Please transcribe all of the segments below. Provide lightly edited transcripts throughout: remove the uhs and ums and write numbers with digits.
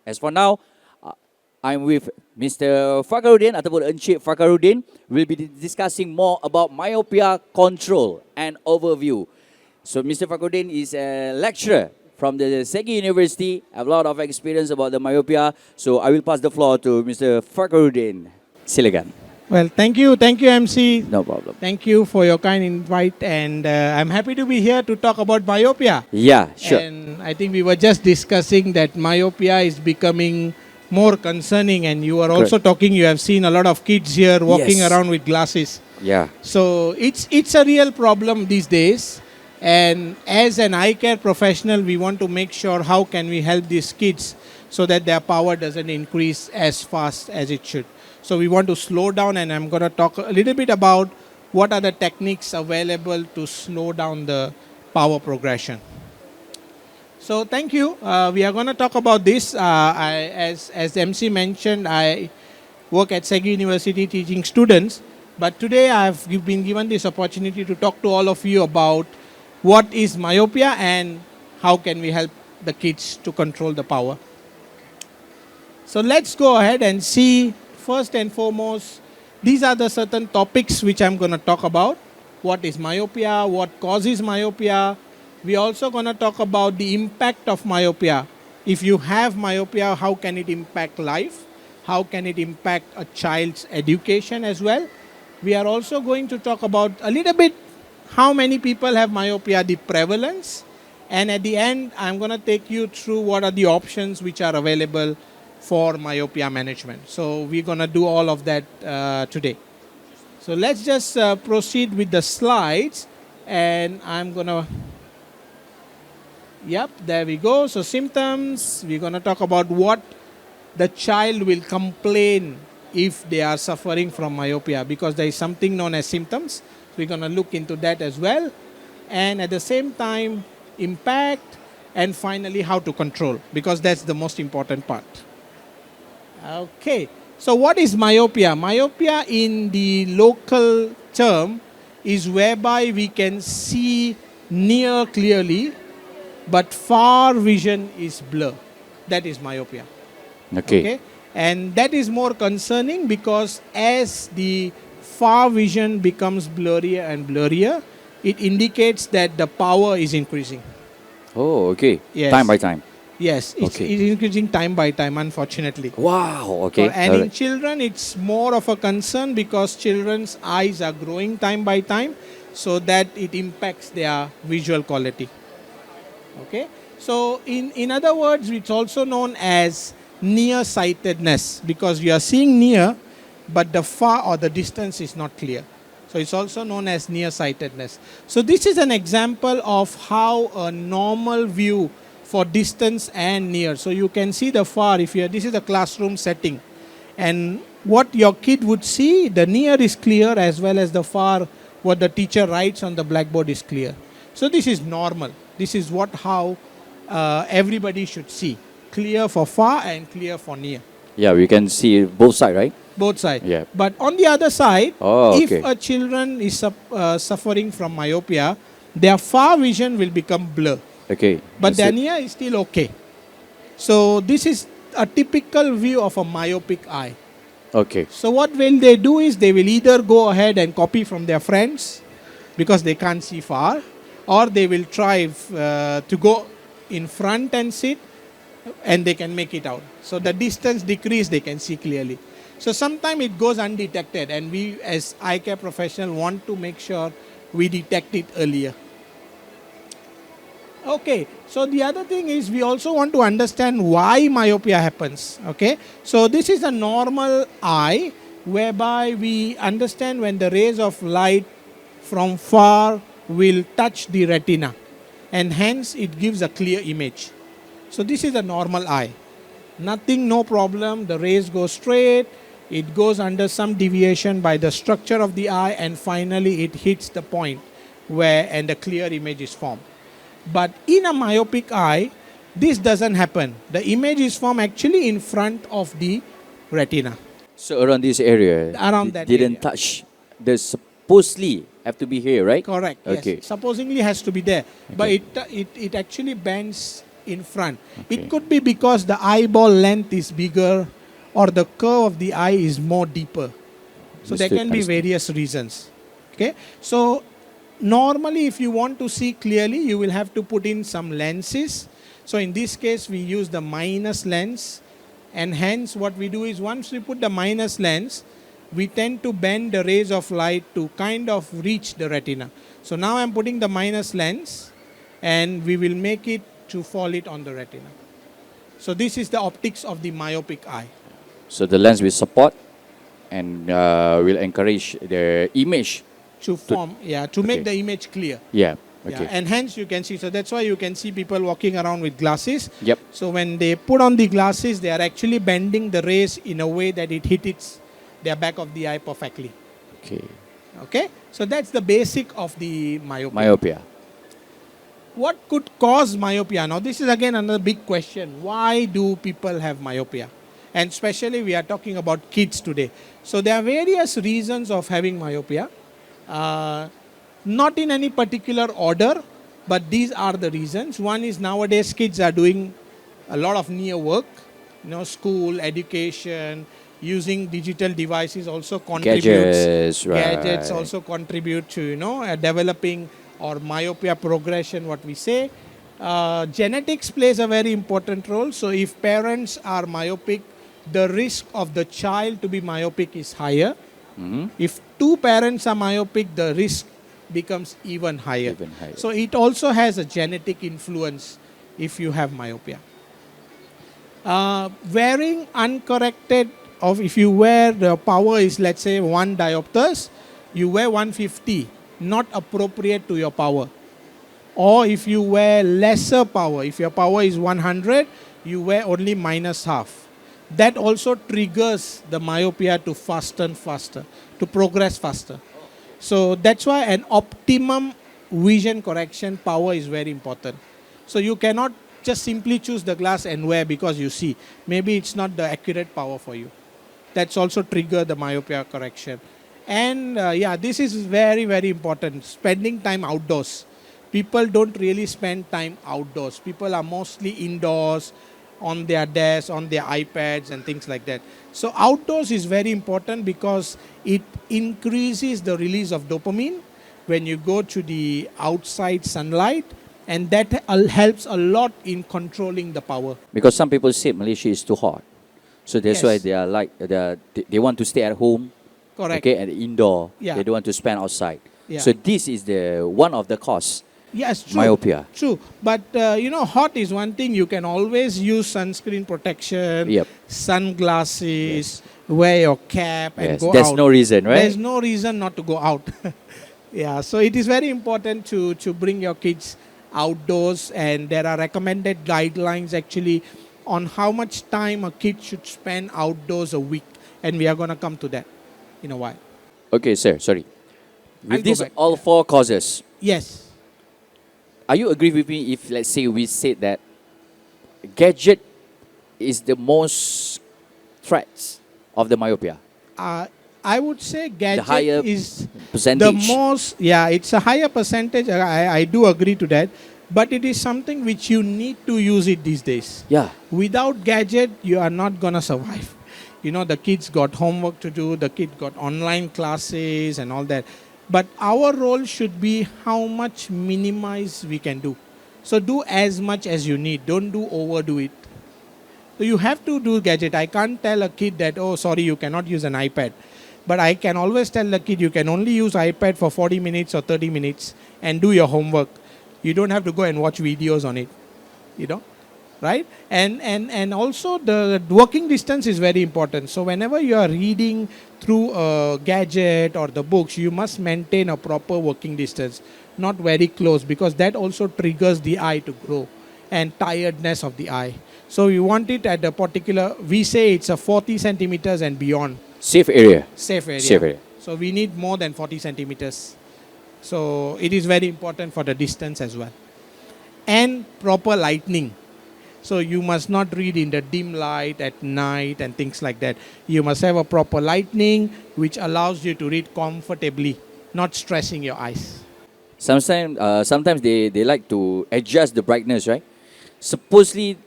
As for now, uh, I'm with Mr. Fakhruddin ataupun Encik Fakhruddin. We'll be discussing more about myopia control and overview. So Mr. Fakhruddin is a lecturer from the Segi University. Have a lot of experience about the myopia. So I will pass the floor to Mr. Fakhruddin. Silakan. Well, thank you, MC. No problem. Thank you for your kind invite, and I'm happy to be here to talk about myopia. Yeah, sure. And I think we were just discussing that myopia is becoming more concerning, and you are also talking. You have seen a lot of kids here walking Yes. around with glasses. Yeah. So it's a real problem these days. And as an eye care professional, we want to make sure how can we help these kids so that their power doesn't increase as fast as it should. So we want to slow down, and I'm going to talk a little bit about what are the techniques available to slow down the power progression. So thank you. We are going to talk about this. As MC mentioned, I work at Segi University teaching students. But today I've been given this opportunity to talk to all of you about what is myopia and how can we help the kids to control the power. So let's go ahead and see. First and foremost, these are the certain topics which I'm going to talk about. What is myopia? What causes myopia? We're also going to talk about the impact of myopia. If you have myopia, how can it impact life? How can it impact a child's education as well? We are also going to talk about a little bit how many people have myopia, the prevalence. And at the end, I'm going to take you through what are the options which are available for myopia management. So we're going to do all of that today. So let's just proceed with the slides, and I'm going to, yep, there we go. So symptoms, we're going to talk about what the child will complain if they are suffering from myopia, because there is something known as symptoms. We're going to look into that as well. And at the same time, impact, and finally how to control, because that's the most important part. Okay, so what is myopia? Myopia in the local term is whereby we can see near clearly, but far vision is blur. That is myopia. Okay. And that is more concerning because as the far vision becomes blurrier and blurrier, it indicates that the power is increasing. Oh, okay. Yes. Time by time. Yes, it's increasing time by time, unfortunately. Wow, okay. And in children, it's more of a concern because children's eyes are growing time by time, so that it impacts their visual quality. Okay, so in other words, it's also known as nearsightedness, because we are seeing near, but the far or the distance is not clear. So it's also known as nearsightedness. So this is an example of how a normal view for distance and near. So you can see the far. This is a classroom setting, and what your kid would see, the near is clear as well as the far, what the teacher writes on the blackboard is clear. So this is normal. This is how everybody should see. Clear for far and clear for near. Yeah, we can see both sides, right? Both sides. Yeah. But on the other side, if a children is suffering from myopia, their far vision will become blur. Okay. But their near is still okay. So this is a typical view of a myopic eye. Okay. So what will they do is they will either go ahead and copy from their friends because they can't see far, or they will try to go in front and sit, and they can make it out. So the distance decrease, they can see clearly. So sometimes it goes undetected, and we as eye care professionals want to make sure we detect it earlier. Okay, so the other thing is we also want to understand why myopia happens. Okay, so this is a normal eye whereby we understand when the rays of light from far will touch the retina, and hence it gives a clear image. So this is a normal eye. Nothing, no problem. The rays go straight. It goes under some deviation by the structure of the eye, and finally it hits the point where and a clear image is formed. But in a myopic eye, this doesn't happen. The image is formed actually in front of the retina. So around this area, Around that didn't area. touch the supposedly have to be here, right? Correct. Okay. Yes. Supposingly has to be there, but it actually bends in front. Okay. It could be because the eyeball length is bigger or the curve of the eye is more deeper. So there Understood, can be understood. various reasons. Okay. So normally if you want to see clearly, you will have to put in some lenses. So in this case, we use the minus lens, and hence what we do is once we put the minus lens, we tend to bend the rays of light to kind of reach the retina. So now I'm putting the minus lens, and we will make it to fall it on the retina. So this is the optics of the myopic eye. So the lens will support and will encourage the image. To form, to make Okay. the image clear. Yeah. Yeah, Okay. and hence you can see, so that's why you can see people walking around with glasses. Yep. So when they put on the glasses, they are actually bending the rays in a way that it hits their back of the eye perfectly. Okay. Okay, so that's the basic of the myopia. Myopia. What could cause myopia? Now this is again another big question. Why do people have myopia? And especially we are talking about kids today. So there are various reasons of having myopia. Not in any particular order, but these are the reasons. One is nowadays kids are doing a lot of near work, school, education, using digital devices also contributes. Gadgets, right. Gadgets also contribute to, developing or myopia progression, what we say. Genetics plays a very important role. So if parents are myopic, the risk of the child to be myopic is higher. Mhm. If two parents are myopic, the risk becomes even higher. Even higher. So it also has a genetic influence if you have myopia. Wearing uncorrected, or if you wear the power is let's say 1 diopters, you wear 150, not appropriate to your power. Or if you wear lesser power, if your power is 100, you wear only minus half. That also triggers the myopia to fasten faster, to progress faster. So that's why an optimum vision correction power is very important. So you cannot just simply choose the glass and wear because you see. Maybe it's not the accurate power for you. That's also trigger the myopia correction. And this is very, very important. Spending time outdoors. People don't really spend time outdoors. People are mostly indoors, on their desks, on their iPads and things like that. So outdoors is very important because it increases the release of dopamine when you go to the outside sunlight, and that helps a lot in controlling the power. Because some people say Malaysia is too hot. So that's Yes. why they are like, they want to stay at home. Correct. Okay, and indoor. Yeah. They don't want to spend outside. Yeah. So this is the one of the cause. Yes, true. Myopia. True. But, hot is one thing. You can always use sunscreen protection, Yep. sunglasses, wear your cap and Yes. go There's out. no reason, right? There's no reason not to go out. Yeah, so it is very important to bring your kids outdoors, and there are recommended guidelines actually on how much time a kid should spend outdoors a week. And we are going to come to that in a while. Okay, sir, sorry. I'll With go these back. all four causes, Yes. are you agree with me if, let's say, we said that gadget is the most threats of the myopia? I would say gadget higher is percentage. the most, it's a higher percentage. I do agree to that. But it is something which you need to use it these days. Yeah. Without gadget, you are not going to survive. The kids got homework to do, the kid got online classes and all that. But our role should be how much minimize we can do. So do as much as you need. Don't overdo it. So you have to do gadget. I can't tell a kid that, oh, sorry, you cannot use an iPad. But I can always tell the kid, you can only use iPad for 40 minutes or 30 minutes and do your homework. You don't have to go and watch videos on it, right? And also the working distance is very important. So whenever you are reading through a gadget or the books, you must maintain a proper working distance, not very close, because that also triggers the eye to grow and tiredness of the eye. So you want it at a particular, we say it's a 40 centimeters and beyond. Safe area. Safe area. Safe area. So we need more than 40 centimeters. So it is very important for the distance as well. And proper lighting. So you must not read in the dim light at night and things like that. You must have a proper lighting which allows you to read comfortably, not stressing your eyes. Sometimes they like to adjust the brightness, right? supposedly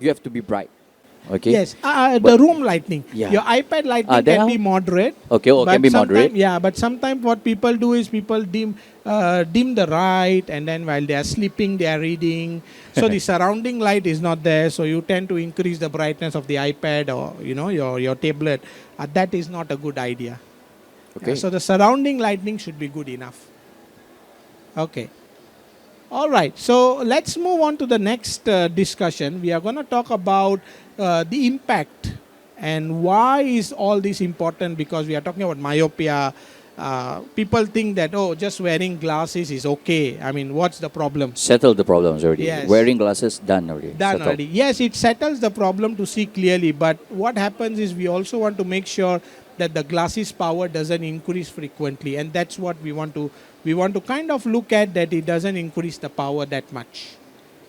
you have to be bright. Okay. Yes, the But- room lighting. Yeah. Your iPad lighting there can are- be moderate. Okay, can but be sometime- moderate. Yeah, but sometimes what people do is people dim the light, and then while they are sleeping, they are reading. So the surrounding light is not there. So you tend to increase the brightness of the iPad or your tablet. That is not a good idea. Okay. So the surrounding lighting should be good enough. Okay. All right, so let's move on to the next discussion. We are going to talk about the impact and why is all this important, because we are talking about myopia. People think that, oh, just wearing glasses is okay. I mean, what's the problem? Settle the problems already. Yes. Wearing glasses, done already. Done Settled. already. Yes, it settles the problem to see clearly, but what happens is we also want to make sure that the glasses power doesn't increase frequently, and that's what we want to kind of look at, that it doesn't increase the power that much.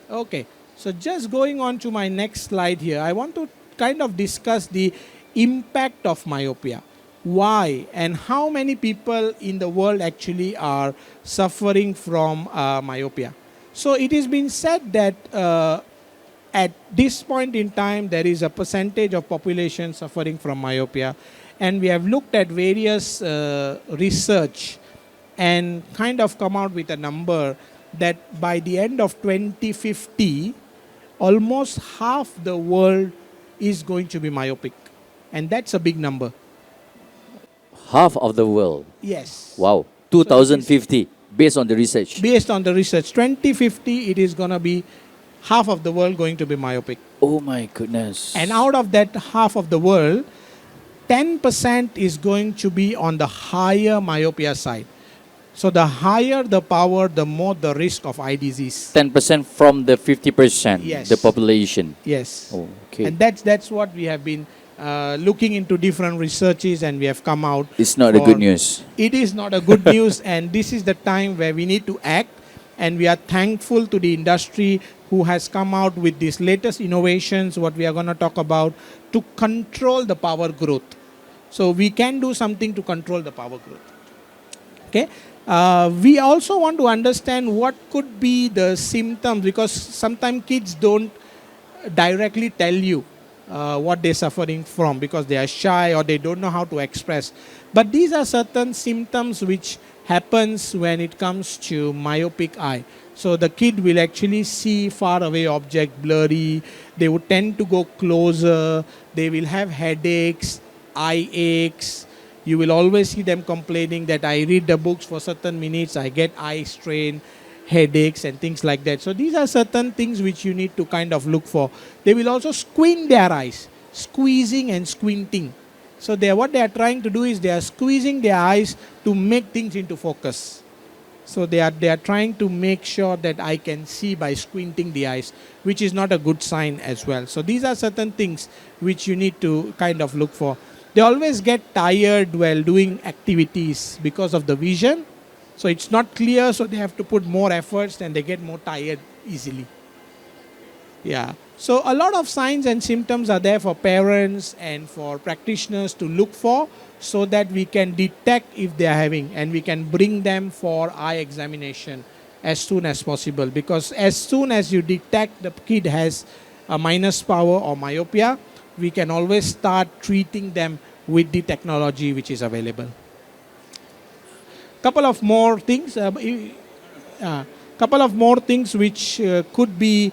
Okay, so just going on to my next slide here, I want to kind of discuss the impact of myopia. Why and how many people in the world actually are suffering from myopia. So it has been said that at this point in time, there is a percentage of population suffering from myopia, and we have looked at various research and kind of come out with a number that by the end of 2050, almost half the world is going to be myopic, and that's a big number. Half of the world. Yes. Wow. 2050, based on the research. Based on the research, 2050, it is going to be half of the world going to be myopic. Oh my goodness. And out of that half of the world, 10% is going to be on the higher myopia side. So the higher the power, the more the risk of eye disease. 10% from the 50%, Yes. the population. Yes. Oh, okay. And that's what we have been looking into different researches, and we have come out. It's not a for- good news. It is not a good news, and this is the time where we need to act, and we are thankful to the industry who has come out with these latest innovations, what we are going to talk about, to control the power growth. So we can do something to control the power growth. Okay. We also want to understand what could be the symptoms, because sometimes kids don't directly tell you what they're suffering from because they are shy or they don't know how to express. But these are certain symptoms which happens when it comes to myopic eye. So the kid will actually see far away object blurry. They would tend to go closer. They will have headaches, eye aches. You will always see them complaining that I read the books for certain minutes, I get eye strain, headaches and things like that. So these are certain things which you need to kind of look for. They will also squint their eyes, squeezing and squinting. So what they are trying to do is they are squeezing their eyes to make things into focus. So they are trying to make sure that I can see by squinting the eyes, which is not a good sign as well. So these are certain things which you need to kind of look for. They always get tired while doing activities because of the vision. So it's not clear, so they have to put more efforts and they get more tired easily. Yeah. So a lot of signs and symptoms are there for parents and for practitioners to look for, so that we can detect if they are having, and we can bring them for eye examination as soon as possible. Because as soon as you detect the kid has a minus power or myopia, we can always start treating them with the technology which is available. Couple of more things which could be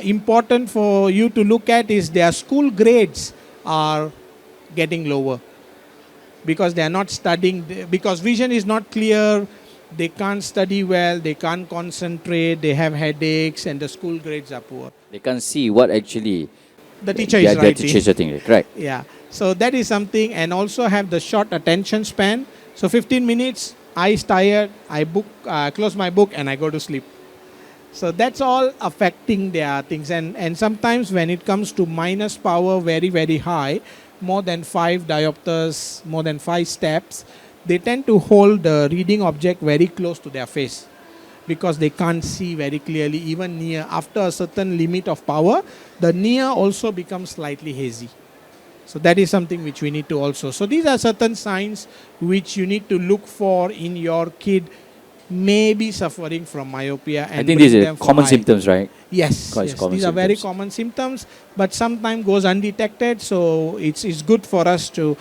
important for you to look at is their school grades are getting lower because they are not studying, because vision is not clear, they can't study well, they can't concentrate, they have headaches, and the school grades are poor. They can't see what actually The teacher the is writing. teacher is writing, right? Yeah. So that is something, and also have the short attention span. So 15 minutes, eyes tired, I close my book and I go to sleep. So that's all affecting their things. And sometimes when it comes to minus power very, very high, more than 5 diopters, more than 5 steps, they tend to hold the reading object very close to their face because they can't see very clearly, even near. After a certain limit of power, the near also becomes slightly hazy. So that is something which we need to also. So these are certain signs which you need to look for in your kid may be suffering from myopia, and I think bring these are them for common eye. symptoms, right? Yes, Quite yes. common These are very symptoms. common symptoms, but sometimes goes undetected. So it's good for us to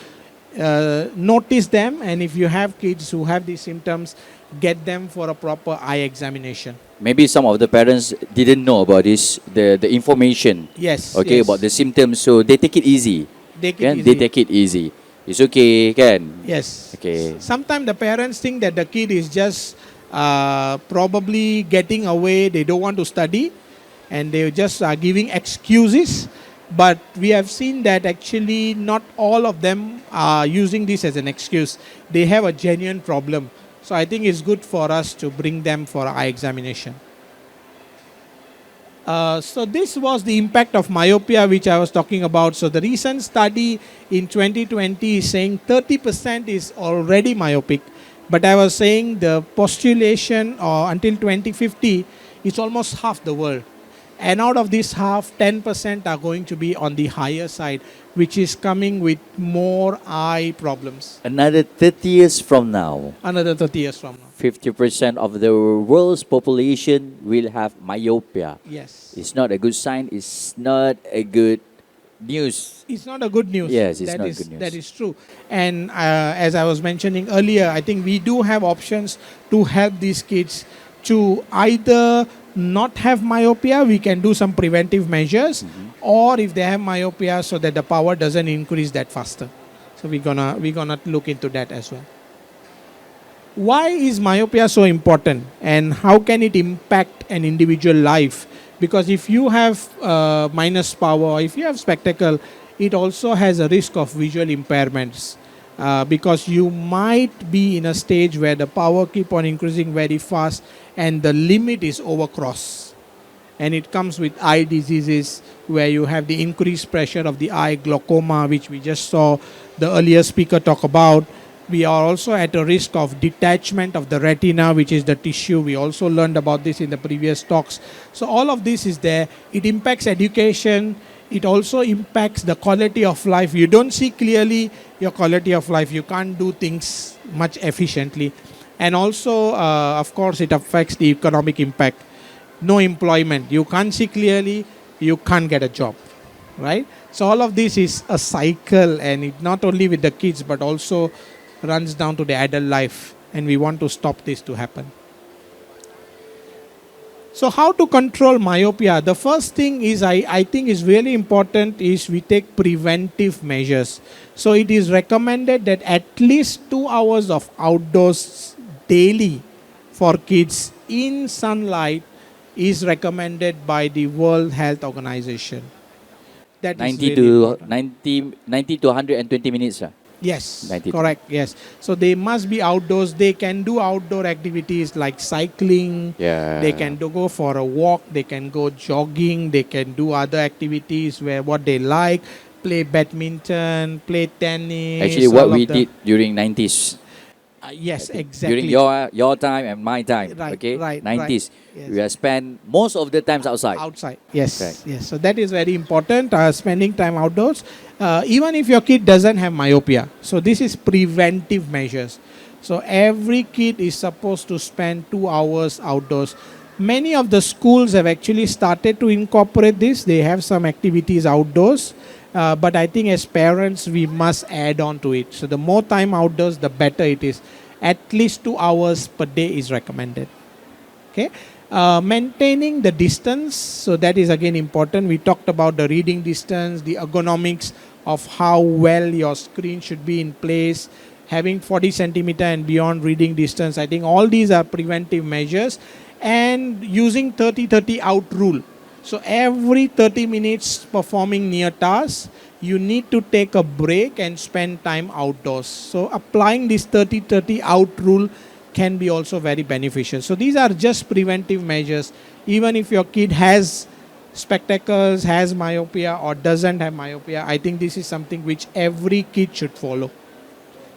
notice them, and if you have kids who have these symptoms, get them for a proper eye examination. Maybe some of the parents didn't know about this, the information, Yes. okay, yes. about the symptoms, so they take it easy. Take it Kan? easy. They take it easy. It's okay, kan? Yes. Okay. Sometimes the parents think that the kid is just probably getting away. They don't want to study, and they just are giving excuses. But we have seen that actually not all of them are using this as an excuse. They have a genuine problem. So I think it's good for us to bring them for eye examination. So this was the impact of myopia which I was talking about. So the recent study in 2020 is saying 30% is already myopic. But I was saying the postulation until 2050 is almost half the world. And out of this half, 10% are going to be on the higher side, which is coming with more eye problems. Another 30 years from now, Another 30 years from now. 50% of the world's population will have myopia. Yes. It's not a good sign. It's not a good news. It's not a good news. Yes, it's That not is- good news. That is true. And as I was mentioning earlier, I think we do have options to help these kids to either not have myopia. We can do some preventive measures, or if they have myopia, so that the power doesn't increase that faster. So we're gonna look into that as well. Why is myopia so important, and how can it impact an individual life? Because if you have minus power, if you have spectacle, it also has a risk of visual impairments. Because you might be in a stage where the power keep on increasing very fast and the limit is overcrossed. And it comes with eye diseases where you have the increased pressure of the eye, glaucoma, which we just saw the earlier speaker talk about. We are also at a risk of detachment of the retina, which is the tissue. We also learned about this in the previous talks. So all of this is there. It impacts education. It also impacts the quality of life. You don't see clearly your quality of life. You can't do things much efficiently. And also, of course, it affects the economic impact. No employment. You can't see clearly. You can't get a job. Right? So all of this is a cycle, and it not only with the kids, but also runs down to the adult life. And we want to stop this to happen. So how to control myopia? The first thing is I think is really important is we take preventive measures. So it is recommended that at least 2 hours of outdoors daily for kids in sunlight is recommended by the World Health Organization. That is 90 really to important. 90 to 120 minutes. Yes, 90. correct. Yes. So they must be outdoors. They can do outdoor activities like cycling. Yeah. They can go for a walk. They can go jogging. They can do other activities where what they like, play badminton, play tennis. Actually, what all we of the- did during 90s, yes, exactly. during your time and my time, Right, okay, right, 90s, Yes. we have spent most of the times outside. Outside. Yes. Correct. Yes. So that is very important. Spending time outdoors, even if your kid doesn't have myopia. So this is preventive measures. So every kid is supposed to spend 2 hours outdoors. Many of the schools have actually started to incorporate this. They have some activities outdoors. But I think as parents, we must add on to it. So the more time outdoors, the better it is. At least 2 hours per day is recommended. Okay. Maintaining the distance. So that is again important. We talked about the reading distance, the ergonomics of how well your screen should be in place, having 40 centimeter and beyond reading distance. I think all these are preventive measures, and using 30-30 out rule. So every 30 minutes performing near tasks, you need to take a break and spend time outdoors. So applying this 30-30 out rule can be also very beneficial. So these are just preventive measures. Even if your kid has spectacles, has myopia or doesn't have myopia, I think this is something which every kid should follow.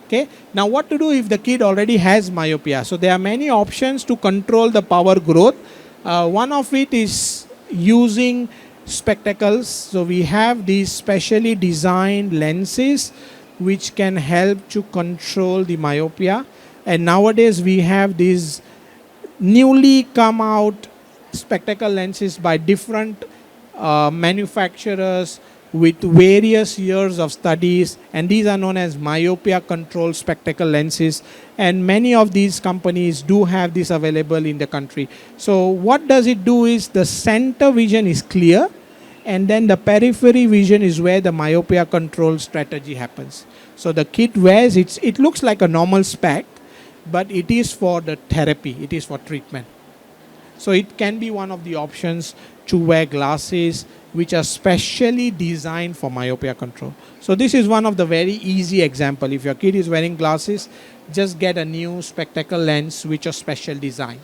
Okay. Now what to do if the kid already has myopia? So there are many options to control the power growth. One of it is using spectacles. So we have these specially designed lenses which can help to control the myopia. And nowadays we have these newly come out spectacle lenses by different manufacturers with various years of studies, and these are known as myopia control spectacle lenses, and many of these companies do have this available in the country. So what does it do is the center vision is clear, and then the periphery vision is where the myopia control strategy happens. So the kid wears it looks like a normal spec, but it is for the therapy, it is for treatment. So it can be one of the options to wear glasses which are specially designed for myopia control. So this is one of the very easy example. If your kid is wearing glasses, just get a new spectacle lens which are special design.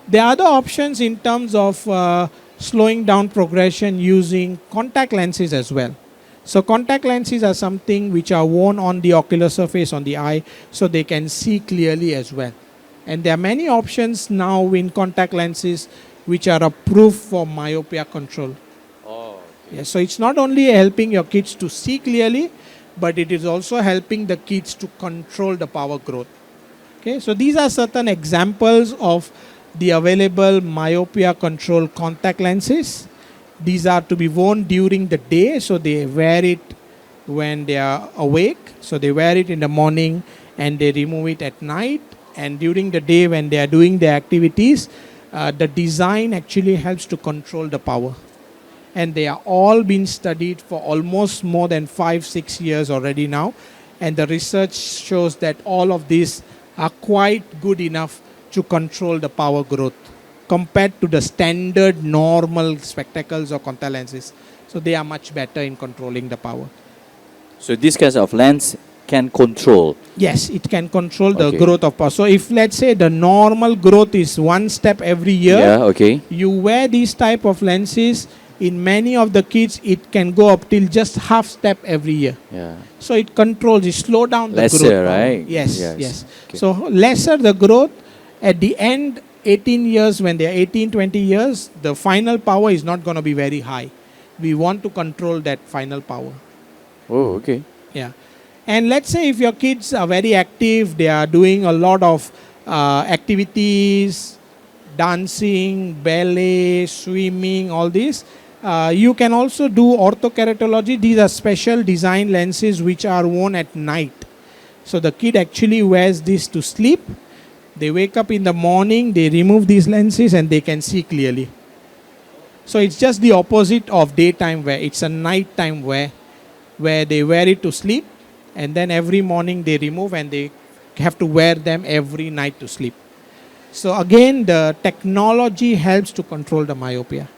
There are other options in terms of slowing down progression using contact lenses as well. So contact lenses are something which are worn on the ocular surface on the eye so they can see clearly as well. And there are many options now in contact lenses which are approved for myopia control. Oh. Yeah, so it's not only helping your kids to see clearly, but it is also helping the kids to control the power growth. Okay, so these are certain examples of the available myopia control contact lenses. These are to be worn during the day, so they wear it when they are awake. So they wear it in the morning and they remove it at night. And during the day when they are doing their activities, the design actually helps to control the power. And they are all been studied for almost more than 5-6 years already now. And the research shows that all of these are quite good enough to control the power growth compared to the standard normal spectacles or contact lenses. So they are much better in controlling the power. So these kinds of lens can control. Yes, it can control the Okay. growth of power. So if let's say the normal growth is 1 step every year, Yeah, okay. you wear these type of lenses, in many of the kids it can go up till just half step every year. Yeah. So it controls, it slow down the Lesser, growth. right? Yes, Yes. yes. Okay. So lesser the growth, at the end 18 years, when they are 18, 20 years, the final power is not going to be very high. We want to control that final power. Oh, okay. Yeah. And let's say if your kids are very active, they are doing a lot of activities, dancing, ballet, swimming, all these. You can also do orthokeratology. These are special design lenses which are worn at night. So the kid actually wears this to sleep. They wake up in the morning, they remove these lenses and they can see clearly. So it's just the opposite of daytime wear. It's a nighttime wear where they wear it to sleep and then every morning they remove and they have to wear them every night to sleep. So again, the technology helps to control the myopia.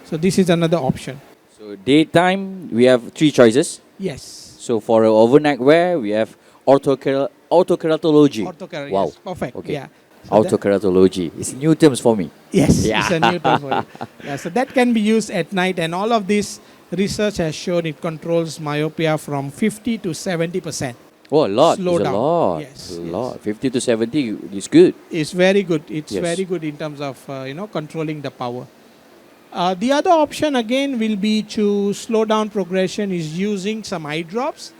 So this is another option. So daytime, we have 3 choices. Yes. So for a overnight wear, we have orthokeratology. Orthokeratology. Wow. Yes, perfect. Okay. Yeah. So that- Orthokeratology. It's new terms for me. Yes, Yeah. it's a new term for it. Yeah, so that can be used at night, and all of this research has shown it controls myopia from 50 to 70%. Oh, a lot. Slow It's down. a lot. Yes, It's a yes. lot. 50 to 70 is good. It's very good. It's Yes. very good in terms of controlling the power. The other option again will be to slow down progression is using some eye drops.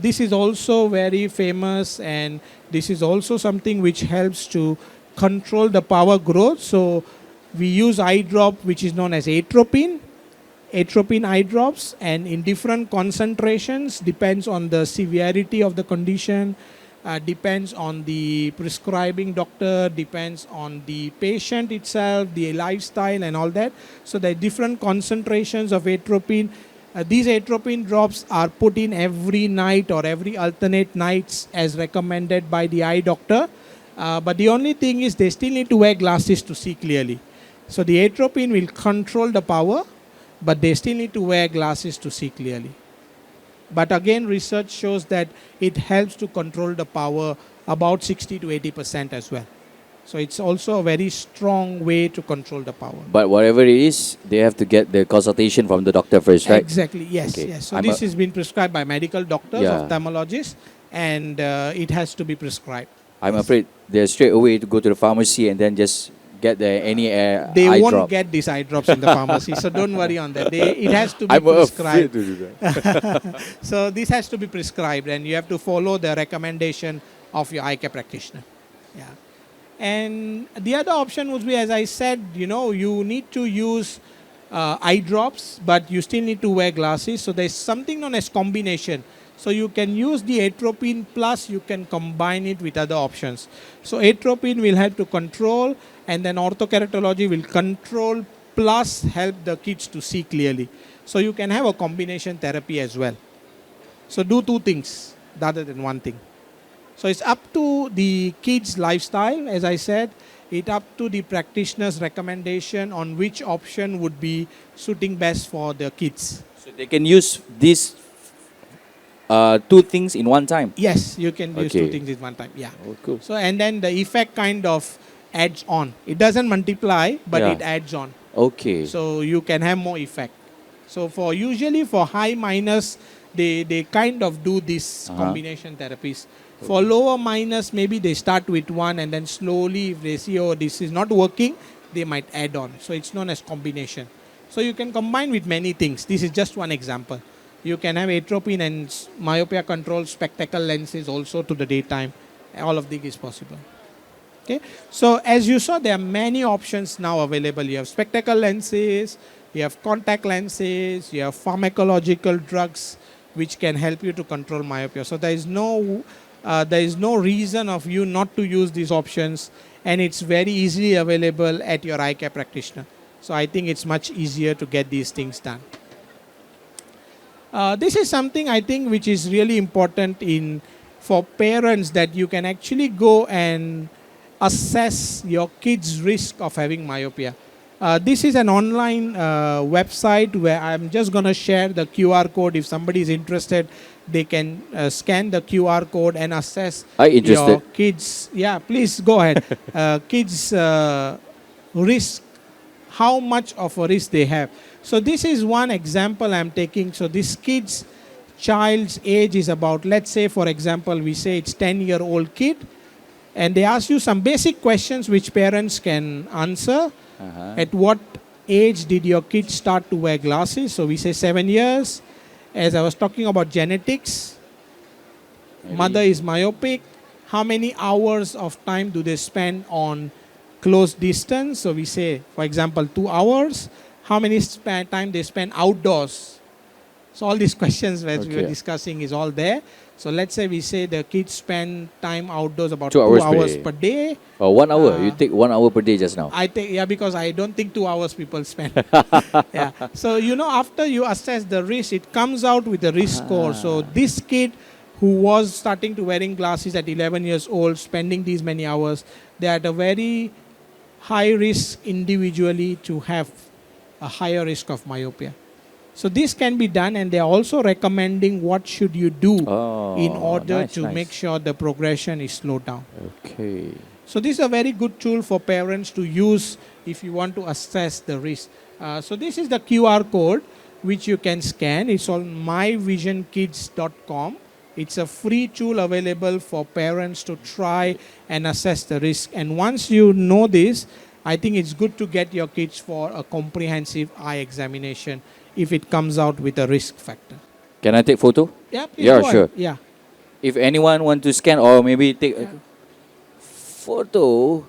This is also very famous, and this is also something which helps to control the power growth. So we use eye drop which is known as atropine eye drops, and in different concentrations, depends on the severity of the condition, depends on the prescribing doctor, depends on the patient itself, the lifestyle and all that. So there are different concentrations of atropine. These atropine drops are put in every night or every alternate nights as recommended by the eye doctor. But the only thing is they still need to wear glasses to see clearly. So the atropine will control the power, but they still need to wear glasses to see clearly. But again, research shows that it helps to control the power about 60 to 80% as well. So it's also a very strong way to control the power. But whatever it is, they have to get the consultation from the doctor first, right? Exactly, yes, Okay. yes. So I'm this has been prescribed by medical doctors, Yeah. ophthalmologists, and it has to be prescribed. I'm afraid they're straight away to go to the pharmacy and then just get any They eye won't drop. get these eye drops in the pharmacy, so don't worry on that. It has to be I'm afraid prescribed. to do that. So this has to be prescribed, and you have to follow the recommendation of your eye care practitioner. Yeah. And the other option would be, as I said, you need to use eye drops, but you still need to wear glasses. So there's something known as combination. So you can use the atropine plus you can combine it with other options. So atropine will help to control, and then orthokeratology will control plus help the kids to see clearly. So you can have a combination therapy as well. So do two things rather than one thing. So it's up to the kids' lifestyle, as I said. It's up to the practitioner's recommendation on which option would be suiting best for the kids. So they can use these two things in one time. Yes, you can use two Okay. things at one time. Yeah. Oh, cool. So and then the effect kind of adds on. It doesn't multiply, but Yeah. it adds on. Okay. So you can have more effect. So usually for high minus, they kind of do these combination therapies. For lower minus, maybe they start with one and then slowly if they see, oh, this is not working, they might add on. So it's known as combination. So you can combine with many things. This is just one example. You can have atropine and myopia control spectacle lenses also to the daytime. All of this is possible. Okay. So as you saw, there are many options now available. You have spectacle lenses, you have contact lenses, you have pharmacological drugs which can help you to control myopia. So there is no reason of you not to use these options, and it's very easily available at your eye care practitioner. So I think it's much easier to get these things done. This is something I think which is really important for parents, that you can actually go and assess your kids' risk of having myopia. This is an online website where I'm just going to share the QR code. If somebody is interested, they can scan the QR code and assess your kids. Yeah, please go ahead. Kids' risk, how much of a risk they have. So this is one example I'm taking. So this child's age is about, let's say, for example, we say it's 10-year-old kid. And they ask you some basic questions which parents can answer. At what age did your kid start to wear glasses? So we say 7 years. As I was talking about genetics, mother is myopic. How many hours of time do they spend on close distance? So we say, for example, 2 hours. How many time they spend outdoors? So all these questions that we were discussing is all there. So let's say we say the kids spend time outdoors about 2 hours per day. Oh, 1 hour. You take 1 hour per day just now. I think, because I don't think 2 hours people spend. Yeah. So, after you assess the risk, it comes out with a risk score. So this kid who was starting to wearing glasses at 11 years old, spending these many hours, they are at a very high risk individually to have a higher risk of myopia. So this can be done, and they are also recommending what should you do in order to make sure the progression is slowed down. Okay. So this is a very good tool for parents to use if you want to assess the risk. So this is the QR code which you can scan. It's on myvisionkids.com. It's a free tool available for parents to try and assess the risk. And once you know this, I think it's good to get your kids for a comprehensive eye examination if it comes out with a risk factor. Can I take photo? Yeah, please Yeah, go sure. ahead. Yeah. If anyone want to scan or maybe take a photo,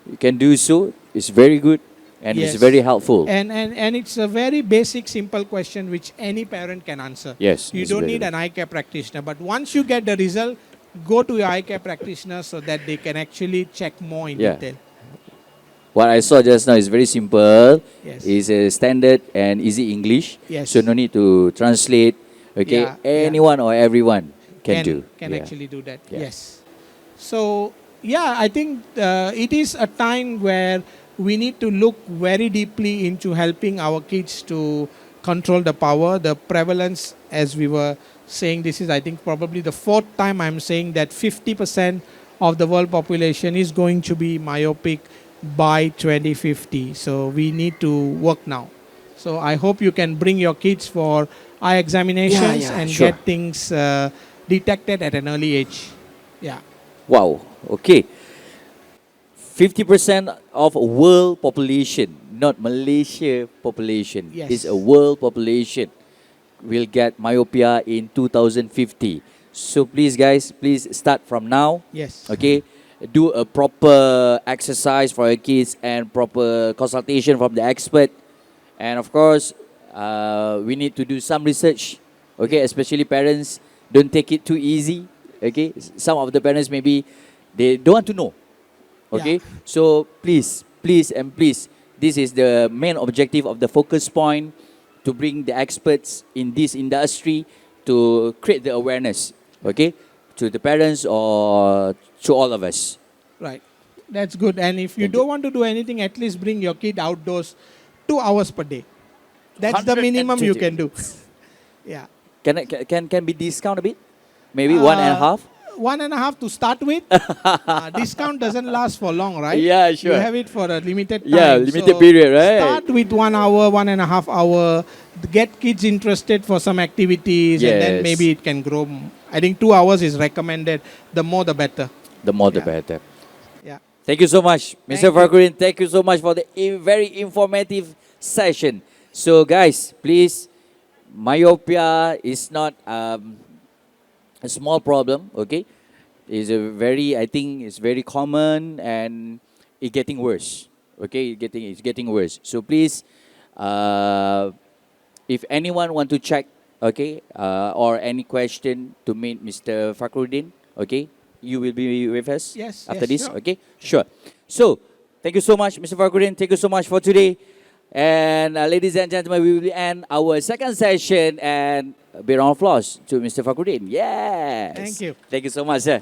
you can do so. It's very good and it's very helpful. And it's a very basic, simple question which any parent can answer. Yes. You don't need an eye care practitioner. But once you get the result, go to your eye care practitioner so that they can actually check more in detail. What I saw just now is very simple. Yes. It's a standard and easy English. Yes. So no need to translate. Okay. Yeah, Anyone or everyone can do. Can actually do that. Yeah. Yes. So, I think it is a time where we need to look very deeply into helping our kids to control the power, the prevalence, as we were saying. This is, I think, probably the 4th time I'm saying that 50% of the world population is going to be myopic by 2050. So we need to work now. So I hope you can bring your kids for eye examinations and get things detected at an early age. Yeah. Wow. Okay. 50% of world population, not Malaysia population, is a world population, will get myopia in 2050. So please guys, please start from now. Yes. Okay. do a proper exercise for your kids and proper consultation from the expert. And of course, we need to do some research, okay? Especially parents, don't take it too easy, okay? Some of the parents maybe they don't want to know, okay? Yeah. So please, please, this is the main objective of the focus point, to bring the experts in this industry to create the awareness, okay, to the parents or to all of us. Right. That's good. And if you Thank you. don't want to do anything, at least bring your kid outdoors 2 hours per day. That's the minimum you 120. can do. Yeah. Can be discount a bit? Maybe one and a half? 1.5 to start with. Discount doesn't last for long, right? Yeah, sure. You have it for a limited time. Yeah, limited period, right? Start with 1 hour, 1.5 hour. Get kids interested for some activities, and then Yes. maybe it can grow. I think 2 hours is recommended. The more, the better. The more the Yeah. better. Yeah. Thank you so much, Mr. Thank you. Fakhruddin. Thank you so much for the very informative session. So, guys, please, myopia is not a small problem. Okay, it's I think it's very common and it's getting worse. Okay, it's getting worse. So please, if anyone want to check, okay, or any question to meet Mr. Fakhruddin, okay, you will be with us Yes, after yes, this, sure. okay? Sure. So, thank you so much, Mr. Fakhruddin. Thank you so much for today. And ladies and gentlemen, we will end our second session, and a bit of applause to Mr. Fakhruddin. Yes. Thank you. Thank you so much, sir.